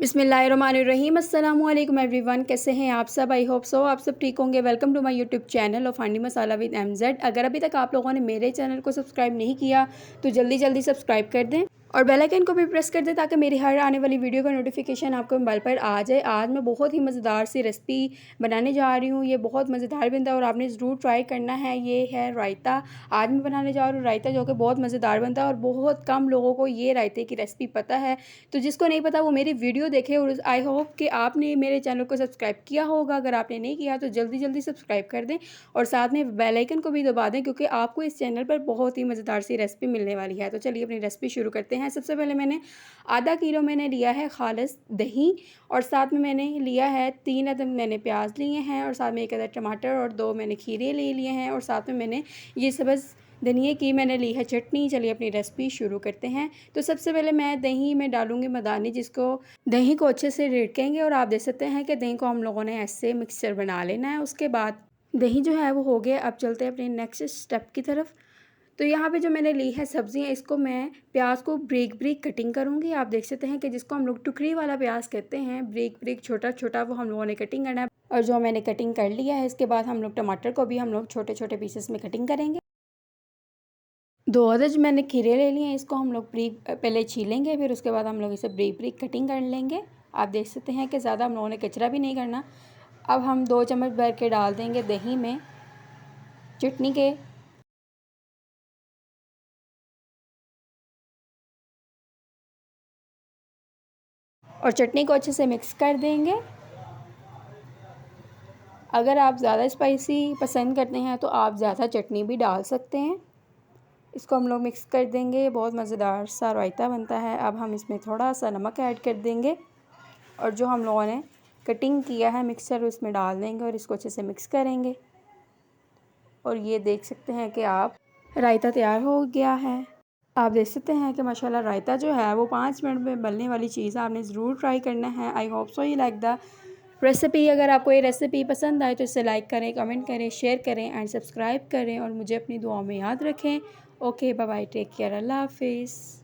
बिस्मिल्लाहिर्रहमानिर्रहीम अस्सलामु अलैकुम एवरीवन। कैसे हैं आप सब? आई होप सो आप सब ठीक होंगे। Welcome to my YouTube channel of Handi Masala with MZ। अगर अभी तक आप लोगों ने मेरे चैनल को सब्सक्राइब नहीं किया तो जल्दी जल्दी सब्सक्राइब कर दें और बेल आइकन को भी प्रेस कर दें ताकि मेरी हर आने वाली वीडियो का नोटिफिकेशन आपको मोबाइल पर आ जाए। आज मैं बहुत ही मज़ेदार सी रेसिपी बनाने जा रही हूँ। ये बहुत मज़ेदार बनता है और आपने ज़रूर ट्राई करना है। ये है रायता। आज मैं बनाने जा रही हूँ रायता, जो कि बहुत मज़ेदार बनता है और बहुत कम लोगों को ये रायते की रेसिपी पता है। तो जिसको नहीं पता वो मेरी वीडियो देखे और आई होप कि आपने मेरे चैनल को सब्सक्राइब किया होगा। अगर आपने नहीं किया तो जल्दी जल्दी सब्सक्राइब कर दें और साथ में बेल आइकन को भी दबा दें, क्योंकि आपको इस चैनल पर बहुत ही मज़ेदार सी रेसिपी मिलने वाली है। तो चलिए अपनी रेसिपी शुरू करते हैं। सबसे पहले मैंने आधा किलो मैंने लिया है खालिस दही और साथ में मैंने लिया है 3 अदद मैंने प्याज लिए हैं और साथ में 1 अदद टमाटर और 2 मैंने खीरे ले लिए हैं और साथ में मैंने ये सब्ज़ धनिए की मैंने ली है चटनी। चलिए अपनी रेसिपी शुरू करते हैं। तो सबसे पहले मैं दही में डालूंगी मदानी, जिसको दही को अच्छे से रिड़केंगे और आप देख सकते हैं कि दही को हम लोगों ने ऐसे मिक्सचर बना लेना है। उसके बाद दही जो है वो हो गया। अब चलते हैं अपने नेक्स्ट स्टेप की तरफ। तो यहाँ पे जो मैंने ली है सब्ज़ियाँ, इसको मैं प्याज को ब्रीक ब्रीक कटिंग करूँगी। आप देख सकते हैं कि जिसको हम लोग टुकड़ी वाला प्याज कहते हैं, ब्रीक ब्रीक छोटा छोटा, वो हम लोगों ने कटिंग करना है। और जो मैंने कटिंग कर लिया है, इसके बाद हम लोग टमाटर को भी हम लोग छोटे छोटे पीसेस में कटिंग करेंगे। 2 अदद मैंने खीरे ले लिए हैं, इसको हम लोग ब्रीक पहले छीलेंगे, फिर उसके बाद हम लोग इसे ब्रीक ब्रीक कटिंग कर लेंगे। आप देख सकते हैं कि ज़्यादा हम लोगों ने कचरा भी नहीं करना। अब हम 2 चम्मच भर के डाल देंगे दही में चटनी के और चटनी को अच्छे से मिक्स कर देंगे। अगर आप ज़्यादा स्पाइसी पसंद करते हैं तो आप ज़्यादा चटनी भी डाल सकते हैं। इसको हम लोग मिक्स कर देंगे। बहुत मज़ेदार सा रायता बनता है। अब हम इसमें थोड़ा सा नमक ऐड कर देंगे और जो हम लोगों ने कटिंग किया है मिक्सचर उसमें डाल देंगे और इसको अच्छे से मिक्स करेंगे। और ये देख सकते हैं कि आप रायता तैयार हो गया है। आप देख सकते हैं कि माशाल्लाह रायता जो है वो 5 मिनट में बनने वाली चीज़ है। आपने ज़रूर ट्राई करना है। I hope so you like the recipe. अगर आपको ये रेसिपी पसंद आए तो इसे लाइक करें, कमेंट करें, शेयर करें एंड सब्सक्राइब करें और मुझे अपनी दुआओं में याद रखें। Okay, bye bye, take care, अल्लाह हाफिज़।